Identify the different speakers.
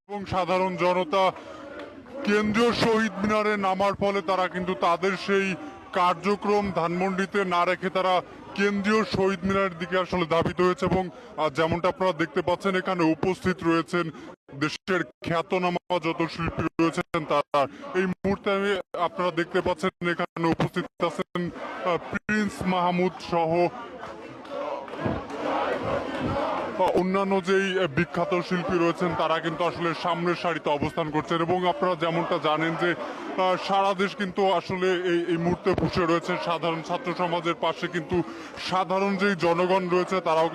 Speaker 1: এবং সাধারণ জনতা কেন্দ্রীয় শহীদ মিনারে নামার ফলে তারা কিন্তু তাদের সেই কার্যক্রম ধানমন্ডিতে না রেখে তারা কেন্দ্রীয় শহীদ মিনারের দিকে আসলে ধাবিত হয়েছে। এবং যেমনটা আপনারা দেখতে পাচ্ছেন এখানে উপস্থিত রয়েছেন দেশের খ্যাতনামা যত শিল্পী রয়েছেন তারা। এই মুহূর্তে আপনারা দেখতে পাচ্ছেন এখানে উপস্থিত আছেন প্রিন্স মাহমুদ সহ অন্যান্য যেই বিখ্যাত শিল্পী রয়েছেন তারা কিন্তু আসলে সামনের সারিতে অবস্থান করছেন। এবং আপনারা যেমনটা জানেন যে সারা দেশ কিন্তু আসলে এই মুহূর্তে বসে রয়েছে সাধারণ ছাত্র সমাজের পাশে, কিন্তু সাধারণ যেই জনগণ রয়েছে তারাও